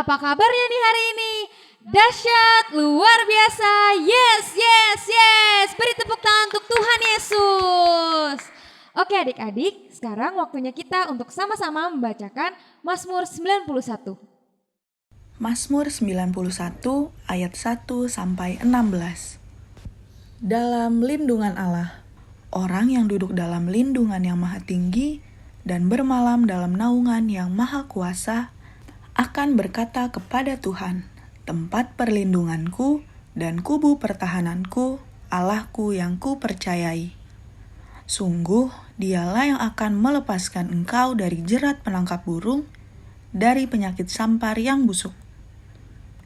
Apa kabarnya nih hari ini? Dahsyat, luar biasa. Yes, yes, yes. Beri tepuk tangan untuk Tuhan Yesus. Oke adik-adik, sekarang waktunya kita untuk sama-sama membacakan Mazmur 91. Mazmur 91 ayat 1 sampai 16. Dalam lindungan Allah, orang yang duduk dalam lindungan yang maha tinggi dan bermalam dalam naungan yang maha kuasa akan berkata kepada Tuhan, tempat perlindunganku dan kubu pertahananku, Allahku yang ku percayai. Sungguh, dialah yang akan melepaskan engkau dari jerat penangkap burung, dari penyakit sampar yang busuk.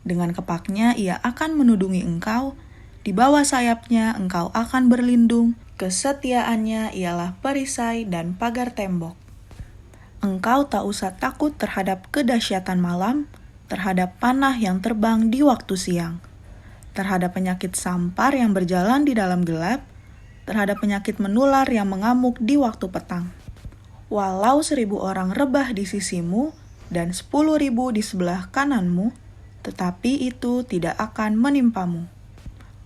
Dengan kepaknya ia akan menudungi engkau, di bawah sayapnya engkau akan berlindung, kesetiaannya ialah perisai dan pagar tembok. Engkau tak usah takut terhadap kedahsyatan malam, terhadap panah yang terbang di waktu siang, terhadap penyakit sampar yang berjalan di dalam gelap, terhadap penyakit menular yang mengamuk di waktu petang. Walau 1.000 orang rebah di sisimu dan 10.000 di sebelah kananmu, tetapi itu tidak akan menimpamu.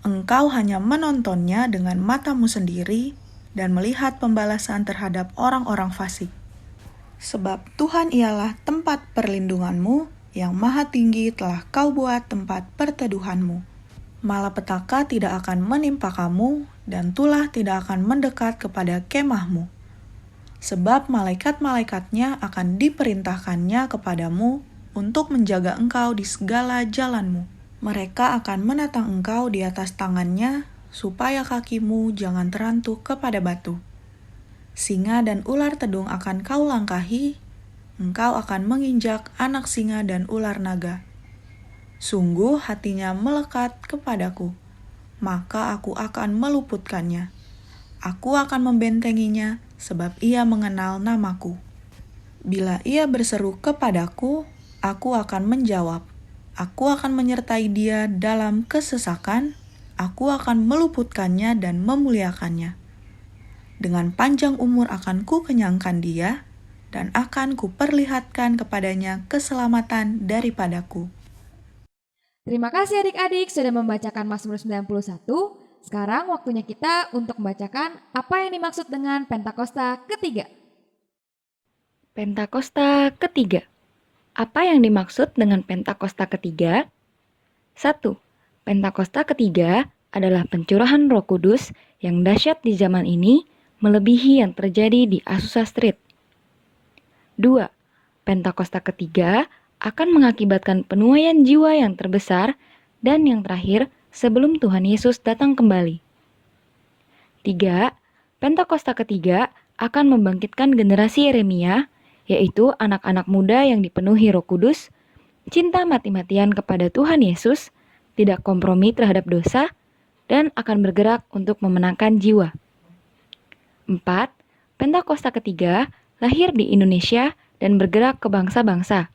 Engkau hanya menontonnya dengan matamu sendiri dan melihat pembalasan terhadap orang-orang fasik. Sebab Tuhan ialah tempat perlindunganmu, yang maha tinggi telah kau buat tempat perteduhanmu. Malapetaka tidak akan menimpa kamu, dan tulah tidak akan mendekat kepada kemahmu. Sebab malaikat-malaikatnya akan diperintahkannya kepadamu untuk menjaga engkau di segala jalanmu. Mereka akan menatang engkau di atas tangannya, supaya kakimu jangan terantuk kepada batu. Singa dan ular tedung akan kau langkahi, engkau akan menginjak anak singa dan ular naga. Sungguh hatinya melekat kepadaku, maka aku akan meluputkannya. Aku akan membentenginya, sebab ia mengenal namaku. Bila ia berseru kepadaku, aku akan menjawab. Aku akan menyertai dia dalam kesesakan, aku akan meluputkannya dan memuliakannya. Dengan panjang umur akan ku kenyangkan dia, dan akan ku perlihatkan kepadanya keselamatan daripadaku. Terima kasih adik-adik sudah membacakan Mazmur 91. Sekarang waktunya kita untuk membacakan apa yang dimaksud dengan Pentakosta ketiga. Pentakosta ketiga. Apa yang dimaksud dengan Pentakosta ketiga? 1. Pentakosta ketiga adalah pencurahan Roh Kudus yang dahsyat di zaman ini, melebihi yang terjadi di Azusa Street. 2. Pentakosta ketiga akan mengakibatkan penuaian jiwa yang terbesar dan yang terakhir sebelum Tuhan Yesus datang kembali. 3. Pentakosta ketiga akan membangkitkan generasi Yeremia, yaitu anak-anak muda yang dipenuhi Roh Kudus, cinta mati-matian kepada Tuhan Yesus, tidak kompromi terhadap dosa, dan akan bergerak untuk memenangkan jiwa. 4. Pentakosta ketiga lahir di Indonesia dan bergerak ke bangsa-bangsa.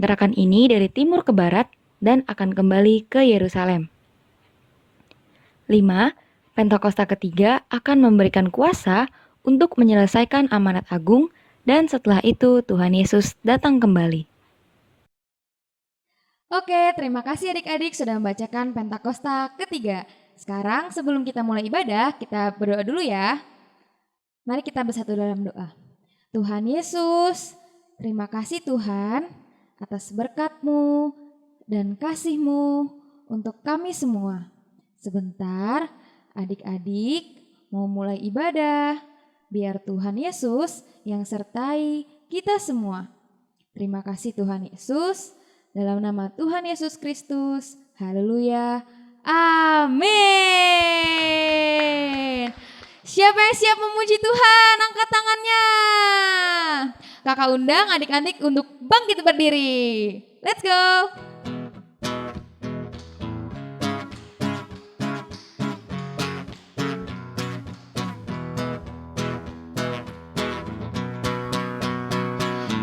Gerakan ini dari timur ke barat dan akan kembali ke Yerusalem. 5. Pentakosta ketiga akan memberikan kuasa untuk menyelesaikan amanat agung dan setelah itu Tuhan Yesus datang kembali. Oke, terima kasih adik-adik sudah membacakan Pentakosta ketiga. Sekarang sebelum kita mulai ibadah, kita berdoa dulu ya. Mari kita bersatu dalam doa. Tuhan Yesus, terima kasih Tuhan atas berkat-Mu dan kasih-Mu untuk kami semua. Sebentar, adik-adik mau mulai ibadah. Biar Tuhan Yesus yang sertai kita semua. Terima kasih Tuhan Yesus. Dalam nama Tuhan Yesus Kristus. Haleluya. Amin. Siapa yang siap memuji Tuhan? Angkat tangannya. Kakak undang adik-adik untuk bangkit berdiri. Let's go.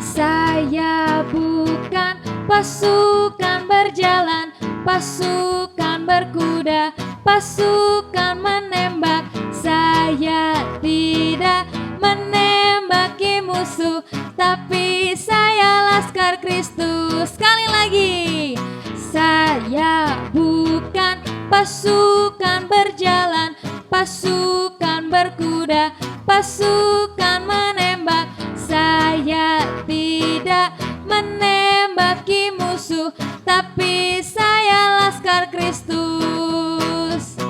Saya bukan pasukan berjalan, pasukan berkuda, pasukan menembak. Saya tidak menembaki musuh, tapi saya laskar Kristus. Sekali lagi. Saya bukan pasukan berjalan, pasukan berkuda, pasukan menembak. Saya tidak menembaki musuh, tapi saya laskar Kristus.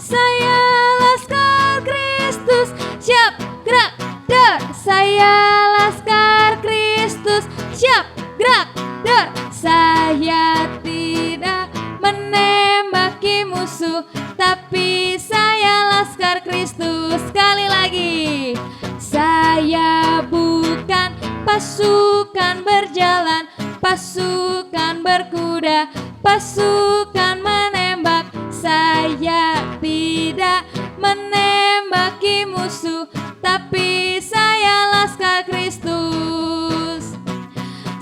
Saya laskar Kristus, siap gerak der. Saya laskar Kristus, siap gerak der. Saya tidak menembaki musuh, tapi saya laskar Kristus. Sekali lagi. Saya bukan pasukan berjalan, pasukan berkuda, pasukan menembak. Saya tidak menembaki musuh, tapi saya laskar Kristus.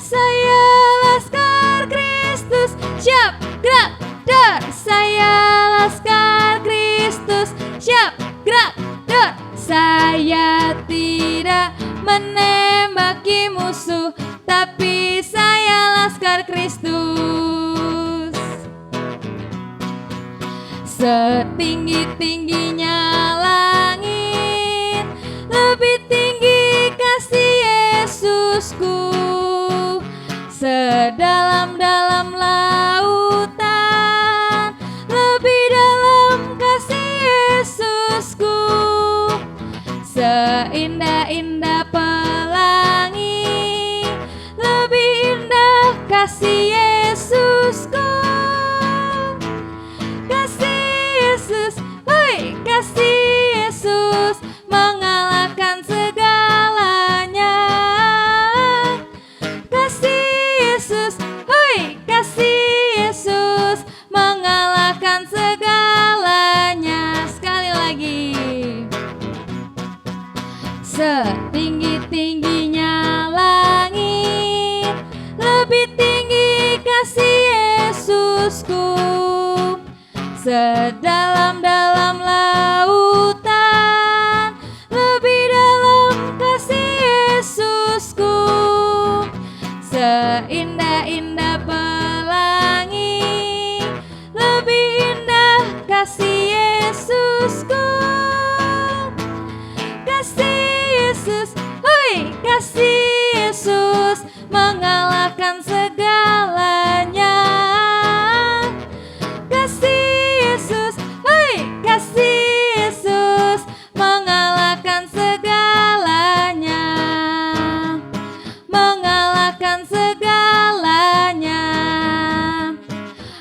Saya laskar Kristus, siap gerak der. Saya laskar Kristus, siap gerak der. Saya tidak menembaki musuh, tapi saya laskar Kristus. Setinggi-tingginya langit, lebih tinggi kasih Yesusku. Sedalam-dalam lautan, lebih dalam kasih Yesusku. Seindah-indah pelangi, lebih indah kasih Yesusku. Kasih Yesus, hoi kasih Yesus, mengalahkan segalanya. Kasih Yesus, hoi kasih Yesus, mengalahkan segalanya. Sekali lagi. Setinggi-tingginya langit, lebih tinggi kasih Yesusku. Sedalam-dalam lautan, lebih dalam kasih Yesusku. Seindah-indah pelangi, lebih indah kasih Yesusku. Kasih Yesus, hoi kasih Yesus, mengalahkan segalanya. Kasih Yesus, hoi kasih Yesus, mengalahkan segalanya. Mengalahkan segalanya.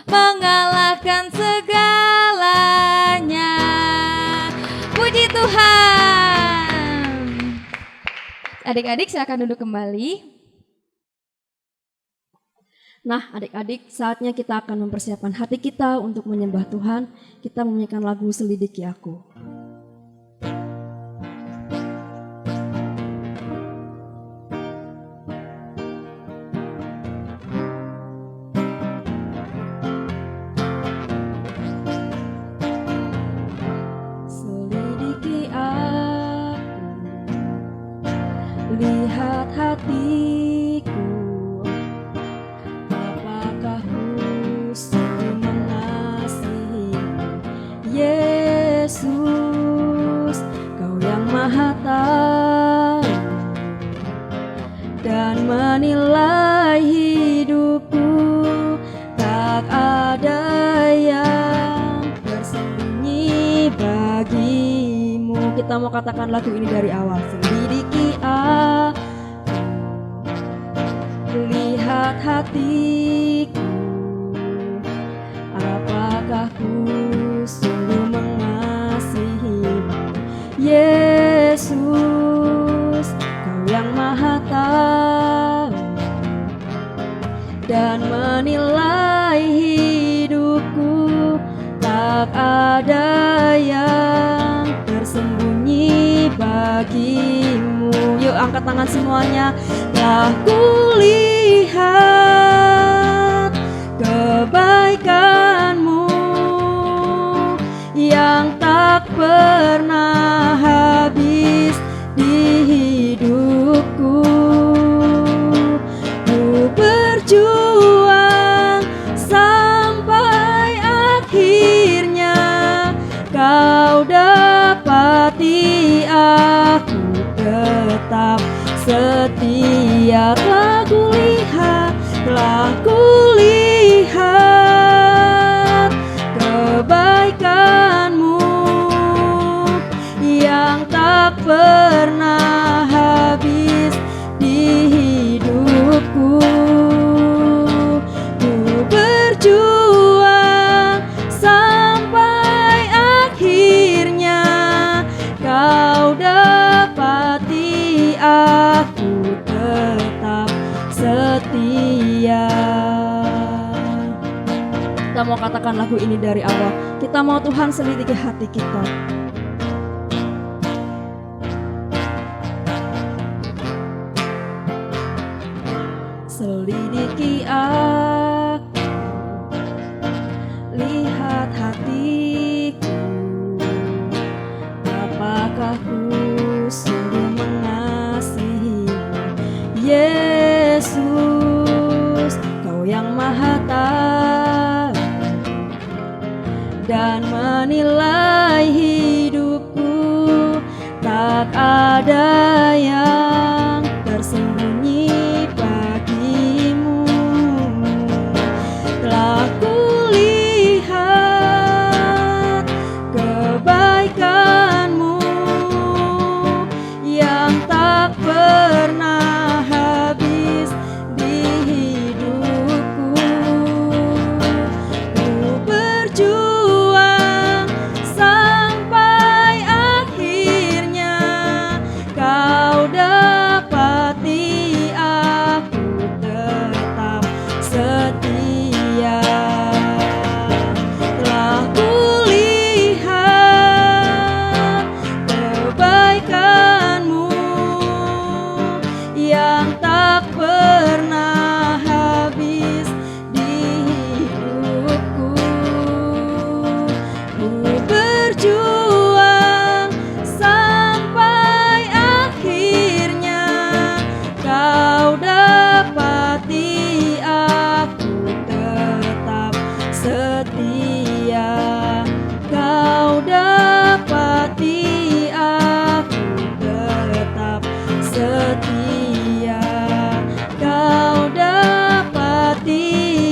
Mengalahkan segalanya. Puji Tuhan. Adik-adik silakan duduk kembali. Nah, adik-adik, saatnya kita akan mempersiapkan hati kita untuk menyembah Tuhan. Kita menyanyikan lagu Selidiki Aku. Selidiki aku, lihat hatiku. Apakah ku sungguh mengasihimu, Yesus? Kau yang Maha Tahu dan menilai hidupku. Tak ada yang tersembunyi bagimu. Kita mau katakan lagu ini dari awal. Selidiki aku, lihat hatiku. Apakah ku sungguh mengasihimu, Yesus? Kau yang Maha Tahu dan menilai hidupku. Tak ada yang tersembunyi bagimu. Yuk angkat tangan semuanya. Telah kulihat kebaikan-Mu yang tak pernah habis di hidupku. Ku berjuang tetap setia. Telah kulihat kebaikan-Mu yang tak pernah habis di hidupku. Ku berjuang sampai akhirnya Kau dapati aku tetap setia. Kita mau katakan lagu ini dari awal. Kita mau Tuhan selidiki hati kita. Selidiki aku, lihat hatiku, apakah ku sungguh mengasihi Yesus. Kau yang Maha Tahu dan menilai hidupku, tak ada yang tersembunyi bagimu. Telah kulihat kebaikan-Mu yang tak pernah habis di hidupku. Ku berjuang sampai akhirnya Kau dapati aku tetap setia. Telah kulihat kebaikan-Mu yang tak pernah habis di hidupku. Ku berjuang sampai akhirnya Kau dapati aku tetap setia. Kau dapati aku tetap setia. Kau dapati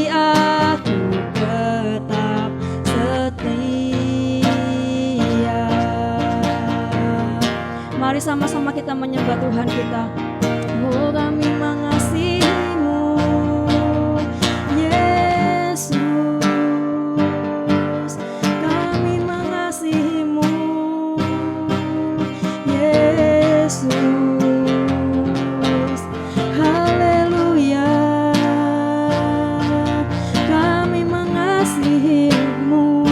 aku tetap setia. Mari sama-sama kita menyembah Tuhan kita. Oh, kami mengasihi-Mu, Yesus. Kami mengasihi-Mu, Yesus. Haleluya. Kami mengasihi-Mu.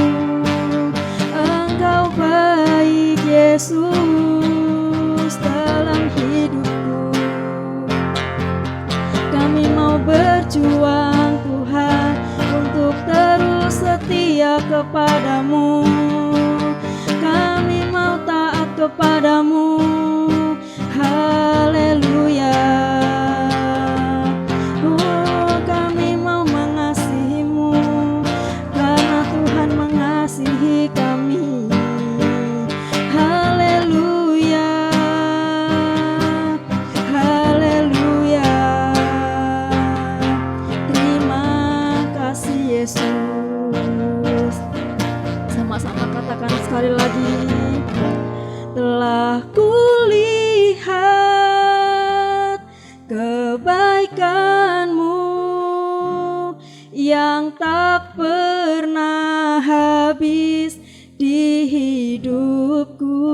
Engkau baik, Yesus, dalam hidupku. Kami mau berjuang Tuhan untuk terus setia kepadamu. Kami mau taat kepadamu. Haleluya. Oh, kami mau mengasihi-Mu karena Tuhan mengasihi kami. Haleluya. Haleluya. Terima kasih Yesus. Sama-sama katakan sekali lagi. Telah kulihat kebaikan-Mu yang tak pernah habis di hidupku.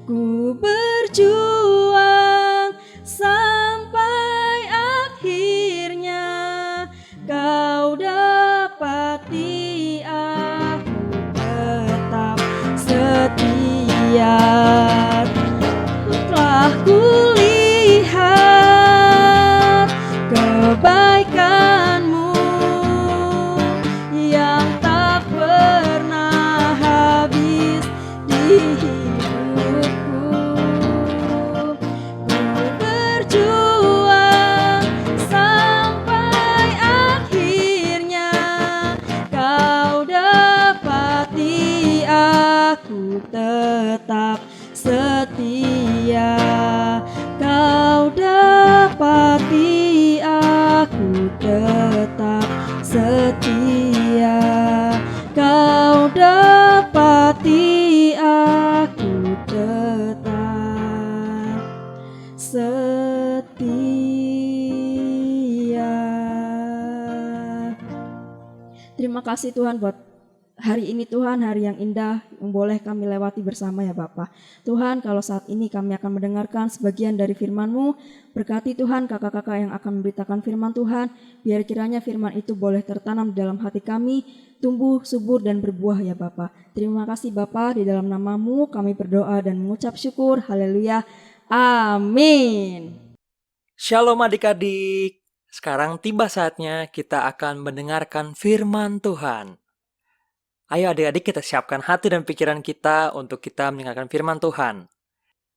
Ku berjuang sampai akhirnya Kau dapati aku tetap setia. Telah kulihat kebaikan-Mu yang tak pernah habis di hidupku. Ku berjuang sampai akhirnya Kau dapati aku tetap tetap setia. Kau dapati aku tetap setia. Kau dapati aku tetap setia. Terima kasih Tuhan buat hari ini Tuhan, hari yang indah yang boleh kami lewati bersama ya Bapa. Tuhan, kalau saat ini kami akan mendengarkan sebagian dari firman-Mu, berkati Tuhan kakak-kakak yang akan memberitakan firman Tuhan, biar kiranya firman itu boleh tertanam di dalam hati kami, tumbuh, subur, dan berbuah ya Bapa. Terima kasih Bapa, di dalam nama-Mu kami berdoa dan mengucap syukur, haleluya, amin. Shalom adik-adik. Sekarang tiba saatnya kita akan mendengarkan firman Tuhan. Ayo adik-adik kita siapkan hati dan pikiran kita untuk kita mendengarkan firman Tuhan.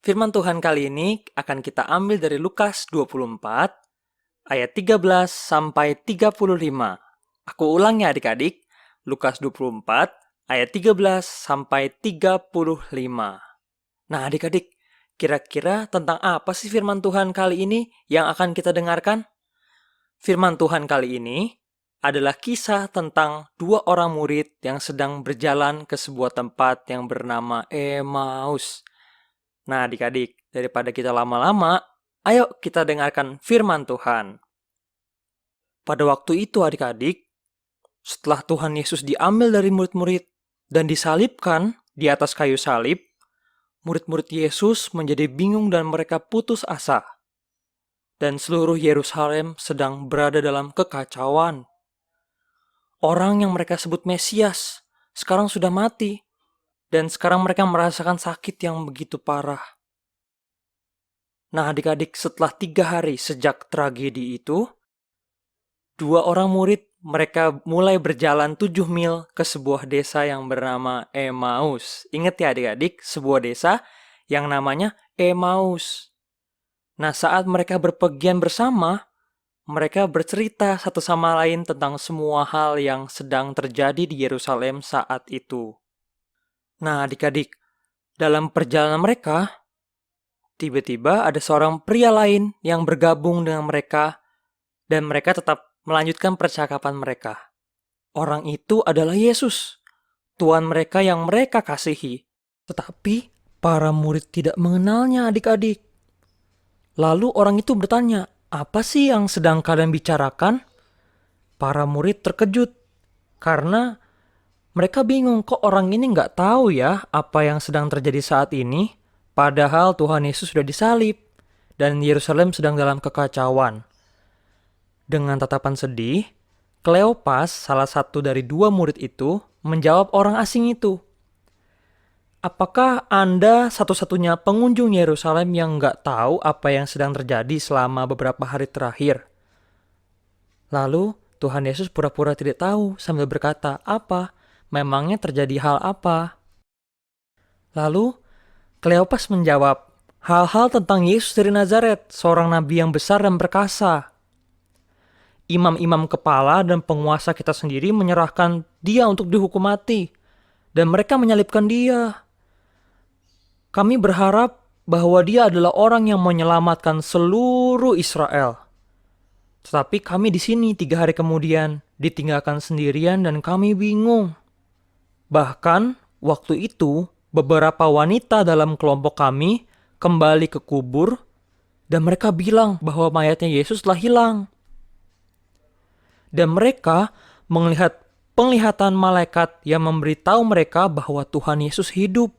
Firman Tuhan kali ini akan kita ambil dari Lukas 24 ayat 13 sampai 35. Aku ulang ya adik-adik. Lukas 24 ayat 13 sampai 35. Nah adik-adik, kira-kira tentang apa sih firman Tuhan kali ini yang akan kita dengarkan? Firman Tuhan kali ini adalah kisah tentang dua orang murid yang sedang berjalan ke sebuah tempat yang bernama Emmaus. Nah adik-adik, daripada kita lama-lama, ayo kita dengarkan firman Tuhan. Pada waktu itu adik-adik, setelah Tuhan Yesus diambil dari murid-murid dan disalibkan di atas kayu salib, murid-murid Yesus menjadi bingung dan mereka putus asa. Dan seluruh Yerusalem sedang berada dalam kekacauan. Orang yang mereka sebut Mesias sekarang sudah mati. Dan sekarang mereka merasakan sakit yang begitu parah. Nah adik-adik, setelah 3 hari sejak tragedi itu, dua orang murid mereka mulai berjalan 7 mil ke sebuah desa yang bernama Emmaus. Ingat ya adik-adik, sebuah desa yang namanya Emmaus. Nah saat mereka berpergian bersama, mereka bercerita satu sama lain tentang semua hal yang sedang terjadi di Yerusalem saat itu. Nah adik-adik, dalam perjalanan mereka, tiba-tiba ada seorang pria lain yang bergabung dengan mereka dan mereka tetap melanjutkan percakapan mereka. Orang itu adalah Yesus, Tuhan mereka yang mereka kasihi. Tetapi para murid tidak mengenalnya adik-adik. Lalu orang itu bertanya, apa sih yang sedang kalian bicarakan? Para murid terkejut karena mereka bingung kok orang ini nggak tahu ya apa yang sedang terjadi saat ini. Padahal Tuhan Yesus sudah disalib dan Yerusalem sedang dalam kekacauan. Dengan tatapan sedih, Kleopas, salah satu dari dua murid itu, menjawab orang asing itu. Apakah Anda satu-satunya pengunjung Yerusalem yang nggak tahu apa yang sedang terjadi selama beberapa hari terakhir? Lalu Tuhan Yesus pura-pura tidak tahu sambil berkata, apa? Memangnya terjadi hal apa? Lalu Kleopas menjawab, hal-hal tentang Yesus dari Nazaret, seorang nabi yang besar dan perkasa. Imam-imam kepala dan penguasa kita sendiri menyerahkan dia untuk dihukum mati. Dan mereka menyalibkan dia. Kami berharap bahwa dia adalah orang yang menyelamatkan seluruh Israel. Tetapi kami di sini 3 hari kemudian ditinggalkan sendirian dan kami bingung. Bahkan waktu itu beberapa wanita dalam kelompok kami kembali ke kubur dan mereka bilang bahwa mayatnya Yesus telah hilang. Dan mereka melihat penglihatan malaikat yang memberitahu mereka bahwa Tuhan Yesus hidup.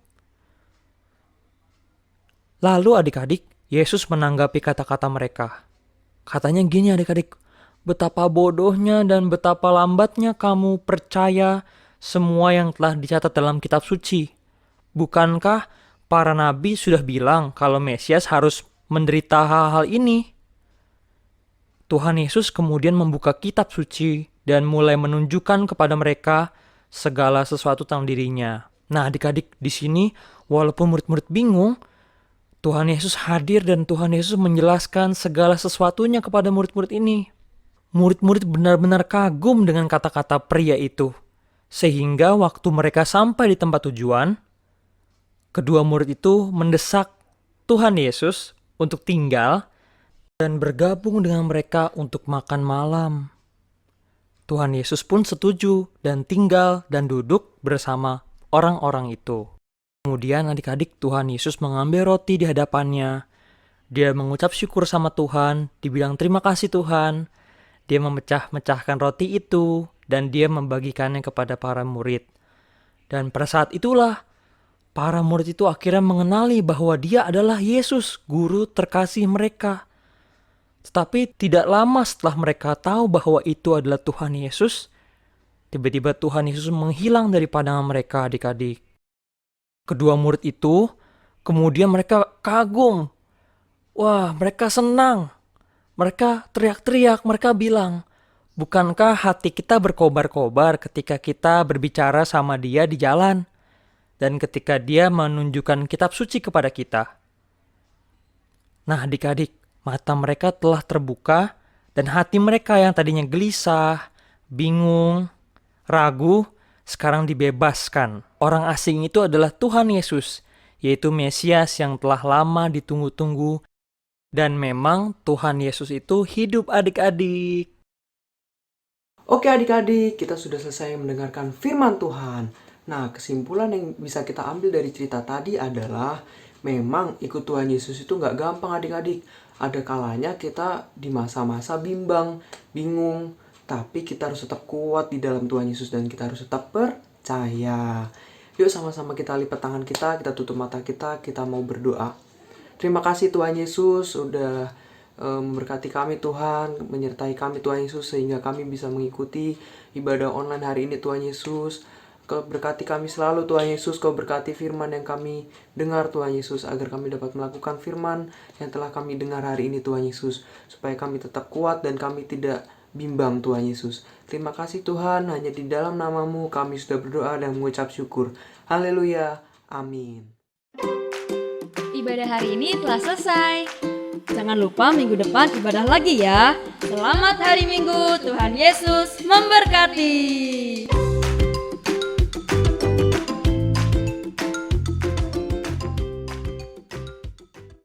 Lalu adik-adik, Yesus menanggapi kata-kata mereka. Katanya gini adik-adik, betapa bodohnya dan betapa lambatnya kamu percaya semua yang telah dicatat dalam kitab suci. Bukankah para nabi sudah bilang kalau Mesias harus menderita hal-hal ini? Tuhan Yesus kemudian membuka kitab suci dan mulai menunjukkan kepada mereka segala sesuatu tentang dirinya. Nah adik-adik, di sini walaupun murid-murid bingung, Tuhan Yesus hadir dan Tuhan Yesus menjelaskan segala sesuatunya kepada murid-murid ini. Murid-murid benar-benar kagum dengan kata-kata pria itu. Sehingga waktu mereka sampai di tempat tujuan, Kedua murid itu mendesak Tuhan Yesus untuk tinggal dan bergabung dengan mereka untuk makan malam. Tuhan Yesus pun setuju dan tinggal dan duduk bersama orang-orang itu. Kemudian adik-adik, Tuhan Yesus mengambil roti di hadapannya. Dia mengucap syukur sama Tuhan, dibilang terima kasih Tuhan. Dia memecah-mecahkan roti itu dan dia membagikannya kepada para murid. Dan pada saat itulah para murid itu akhirnya mengenali bahwa dia adalah Yesus, guru terkasih mereka. Tetapi tidak lama setelah mereka tahu bahwa itu adalah Tuhan Yesus, tiba-tiba Tuhan Yesus menghilang dari pandangan mereka, adik-adik. Kedua murid itu, kemudian mereka kagum. Wah, mereka senang. Mereka teriak-teriak, mereka bilang, bukankah hati kita berkobar-kobar ketika kita berbicara sama dia di jalan? Dan ketika dia menunjukkan kitab suci kepada kita. Nah, adik-adik, mata mereka telah terbuka dan hati mereka yang tadinya gelisah, bingung, ragu, sekarang dibebaskan. Orang asing itu adalah Tuhan Yesus, yaitu Mesias yang telah lama ditunggu-tunggu. Dan memang Tuhan Yesus itu hidup, adik-adik. Oke adik-adik, kita sudah selesai mendengarkan firman Tuhan. Nah, kesimpulan yang bisa kita ambil dari cerita tadi adalah memang ikut Tuhan Yesus itu nggak gampang adik-adik. Ada kalanya kita di masa-masa bimbang, bingung, tapi kita harus tetap kuat di dalam Tuhan Yesus dan kita harus tetap percaya. Yuk sama-sama kita lipat tangan kita tutup mata kita mau berdoa. Terima kasih Tuhan Yesus sudah memberkati kami Tuhan, menyertai kami Tuhan Yesus sehingga kami bisa mengikuti ibadah online hari ini Tuhan Yesus. Kau berkati kami selalu Tuhan Yesus, Kau berkati firman yang kami dengar Tuhan Yesus, agar kami dapat melakukan firman yang telah kami dengar hari ini Tuhan Yesus, supaya kami tetap kuat dan kami tidak bimbang Tuhan Yesus. Terima kasih Tuhan, hanya di dalam nama-Mu kami sudah berdoa dan mengucap syukur. Haleluya, amin. Ibadah hari ini telah selesai. Jangan lupa minggu depan ibadah lagi ya. Selamat hari Minggu, Tuhan Yesus memberkati.